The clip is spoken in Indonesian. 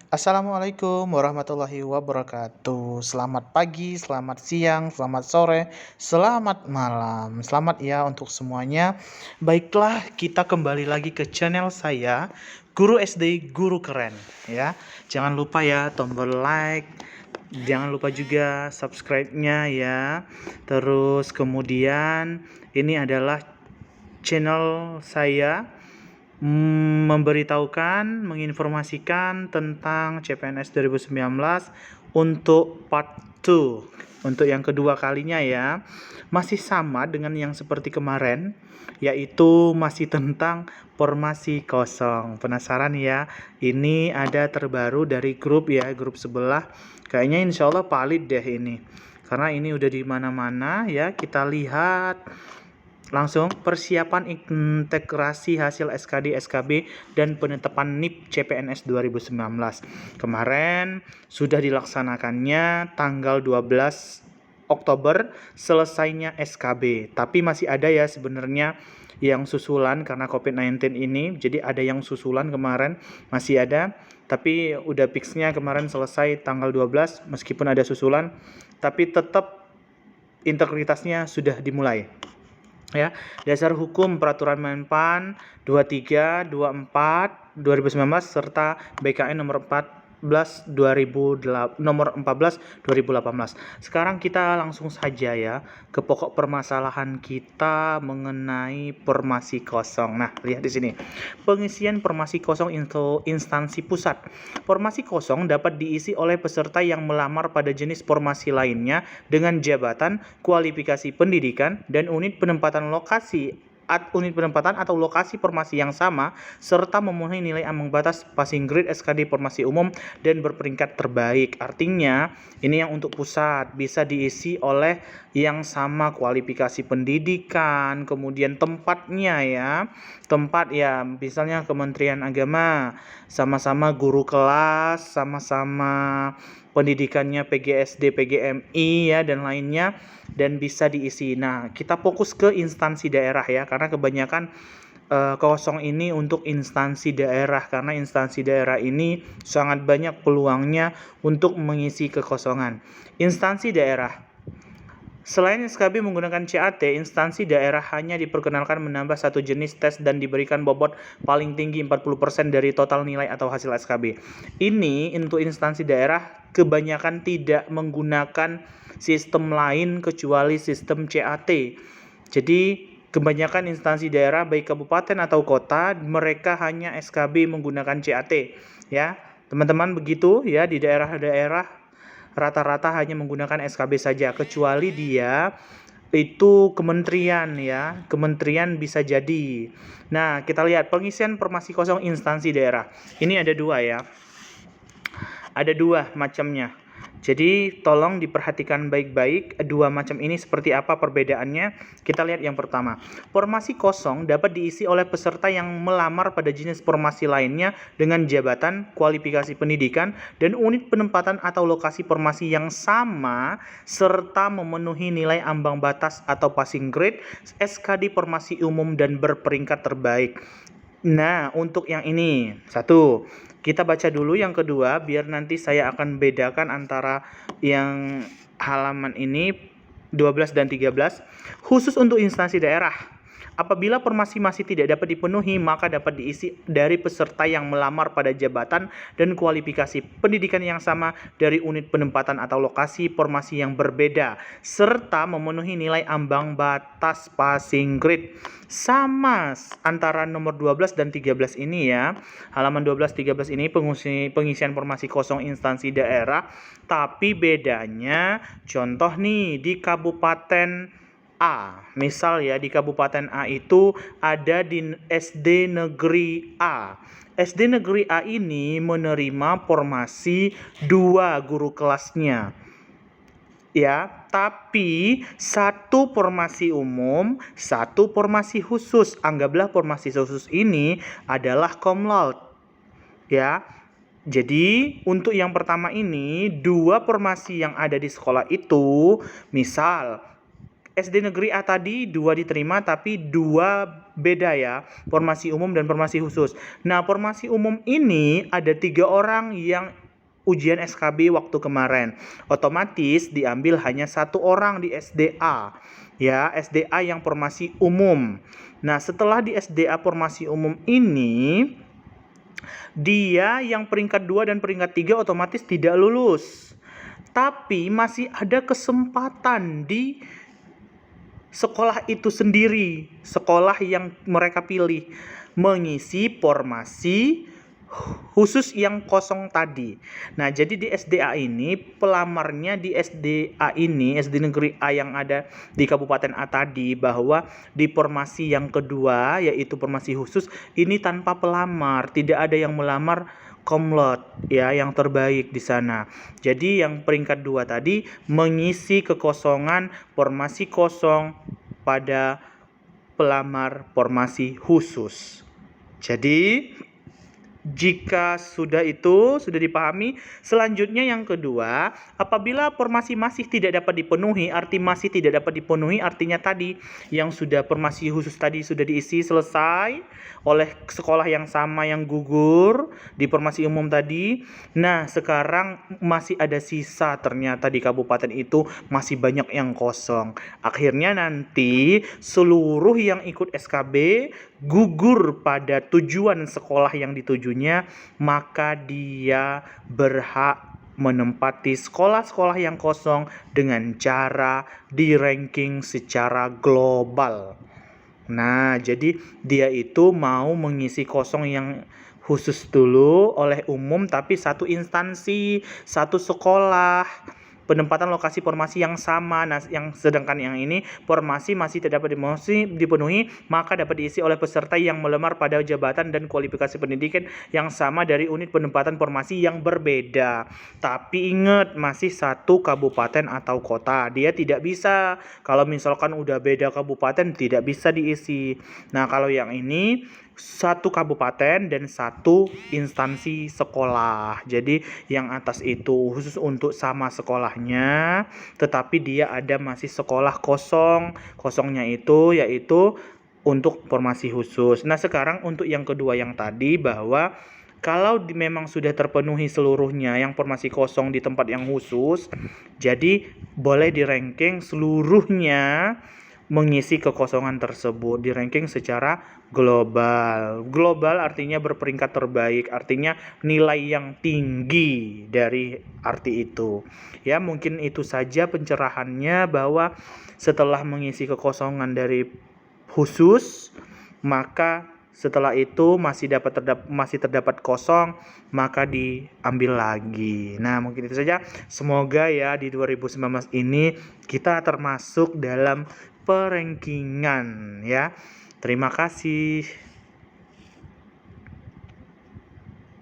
Assalamualaikum warahmatullahi wabarakatuh. Selamat pagi, selamat siang, selamat sore, selamat malam. Selamat ya untuk semuanya. Baiklah, kita kembali lagi ke channel saya, Guru SD Guru Keren ya. Jangan lupa ya tombol like, jangan lupa juga subscribe-nya ya. Terus kemudian ini adalah channel saya memberitahukan, menginformasikan tentang CPNS 2019 untuk part 2, untuk yang kedua kalinya ya. Masih sama dengan yang seperti kemarin, yaitu masih tentang formasi kosong. Penasaran ya? Ini ada terbaru dari grup ya, grup sebelah. Kayaknya insya Allah valid deh ini, karena ini udah di mana-mana ya. Kita lihat langsung persiapan integrasi hasil SKD, SKB, dan penetapan NIP CPNS 2019. Kemarin sudah dilaksanakannya tanggal 12 Oktober selesainya SKB. Tapi masih ada ya sebenarnya yang susulan karena COVID-19 ini. Jadi ada yang susulan kemarin, masih ada. Tapi udah fixnya kemarin selesai tanggal 12 meskipun ada susulan. Tapi tetap integritasnya sudah dimulai. Ya, dasar hukum peraturan Menpan 23 24 2019 serta BKN nomor 14 2018. Sekarang kita langsung saja ya ke pokok permasalahan kita mengenai formasi kosong. Nah, lihat di sini. Pengisian formasi kosong instansi pusat. Formasi kosong dapat diisi oleh peserta yang melamar pada jenis formasi lainnya dengan jabatan, kualifikasi pendidikan, dan unit penempatan atau lokasi formasi yang sama serta memenuhi nilai ambang batas passing grade SKD formasi umum dan berperingkat terbaik. Artinya ini yang untuk pusat bisa diisi oleh yang sama kualifikasi pendidikan, kemudian tempatnya ya. Tempat ya misalnya Kementerian Agama, sama-sama guru kelas, sama-sama pendidikannya PGSD, PGMI ya dan lainnya, dan bisa diisi. Nah, kita fokus ke instansi daerah ya, karena kebanyakan kosong ini untuk instansi daerah, karena instansi daerah ini sangat banyak peluangnya untuk mengisi kekosongan. Instansi daerah. Selain SKB menggunakan CAT, instansi daerah hanya diperkenalkan menambah satu jenis tes dan diberikan bobot paling tinggi 40% dari total nilai atau hasil SKB. Ini untuk instansi daerah kebanyakan tidak menggunakan sistem lain kecuali sistem CAT. Jadi kebanyakan instansi daerah baik kabupaten atau kota mereka hanya SKB menggunakan CAT ya. Teman-teman begitu ya, di daerah-daerah rata-rata hanya menggunakan SKB saja, kecuali dia itu kementerian ya, kementerian bisa jadi. Nah, kita lihat pengisian formasi kosong instansi daerah. Ini ada dua ya, ada dua macamnya. Jadi tolong diperhatikan baik-baik dua macam ini seperti apa perbedaannya. Kita lihat yang pertama. Formasi kosong dapat diisi oleh peserta yang melamar pada jenis formasi lainnya dengan jabatan, kualifikasi pendidikan, dan unit penempatan atau lokasi formasi yang sama serta memenuhi nilai ambang batas atau passing grade SKD formasi umum dan berperingkat terbaik. Nah, untuk yang ini, satu, kita baca dulu yang kedua, biar nanti saya akan bedakan antara yang halaman ini 12 dan 13. Khusus untuk instansi daerah. Apabila formasi masih tidak dapat dipenuhi, maka dapat diisi dari peserta yang melamar pada jabatan dan kualifikasi pendidikan yang sama dari unit penempatan atau lokasi formasi yang berbeda, serta memenuhi nilai ambang batas passing grade. Sama antara nomor 12 dan 13 ini ya. Halaman 12-13 ini pengisian formasi kosong instansi daerah, tapi bedanya contoh nih di Kabupaten A. Misal ya di Kabupaten A itu ada di SD Negeri A. SD Negeri A ini menerima formasi 2 guru kelasnya. Ya, tapi satu formasi umum, satu formasi khusus. Anggaplah formasi khusus ini adalah cum laude. Ya. Jadi, untuk yang pertama ini, dua formasi yang ada di sekolah itu, misal SD Negeri A tadi 2 diterima, tapi 2 beda ya, formasi umum dan formasi khusus. Nah, formasi umum ini ada 3 orang yang ujian SKB waktu kemarin. Otomatis diambil hanya 1 orang di SDA. Ya, SDA yang formasi umum. Nah, setelah di SDA formasi umum ini, dia yang peringkat 2 dan peringkat 3 otomatis tidak lulus. Tapi masih ada kesempatan di sekolah itu sendiri, sekolah yang mereka pilih, mengisi formasi khusus yang kosong tadi. Nah, jadi di SDA ini, pelamarnya di SDA ini, SD Negeri A yang ada di Kabupaten A tadi, bahwa di formasi yang kedua, yaitu formasi khusus, ini tanpa pelamar, tidak ada yang melamar komlot ya, yang terbaik di sana. Jadi yang peringkat 2 tadi mengisi kekosongan formasi kosong pada pelamar formasi khusus. Jadi jika sudah dipahami, selanjutnya yang kedua, apabila formasi masih tidak dapat dipenuhi, artinya tadi yang sudah formasi khusus tadi sudah diisi selesai oleh sekolah yang sama yang gugur di formasi umum tadi. Nah, sekarang masih ada sisa, ternyata di kabupaten itu masih banyak yang kosong. Akhirnya nanti seluruh yang ikut SKB gugur pada tujuan sekolah yang ditujunya, maka dia berhak menempati sekolah-sekolah yang kosong dengan cara di ranking secara global. Nah, jadi dia itu mau mengisi kosong yang khusus dulu oleh umum, tapi satu instansi, satu sekolah, penempatan lokasi formasi yang sama. Nah, sedangkan yang ini formasi masih tidak dapat dipenuhi, maka dapat diisi oleh peserta yang melamar pada jabatan dan kualifikasi pendidikan yang sama dari unit penempatan formasi yang berbeda. Tapi ingat, masih satu kabupaten atau kota. Dia tidak bisa, kalau misalkan udah beda kabupaten, tidak bisa diisi. Nah, kalau yang ini satu kabupaten dan satu instansi sekolah. Jadi yang atas itu khusus untuk sama sekolahnya, tetapi dia ada masih sekolah kosong. Kosongnya itu yaitu untuk formasi khusus. Nah, sekarang untuk yang kedua yang tadi, bahwa kalau memang sudah terpenuhi seluruhnya yang formasi kosong di tempat yang khusus, jadi boleh di ranking seluruhnya mengisi kekosongan tersebut, di ranking secara global. Global artinya berperingkat terbaik, artinya nilai yang tinggi dari arti itu. Ya, mungkin itu saja pencerahannya, bahwa setelah mengisi kekosongan dari khusus, maka setelah itu masih terdapat kosong, maka diambil lagi. Nah, mungkin itu saja. Semoga ya di 2019 ini kita termasuk dalam perankingan ya. Terima kasih.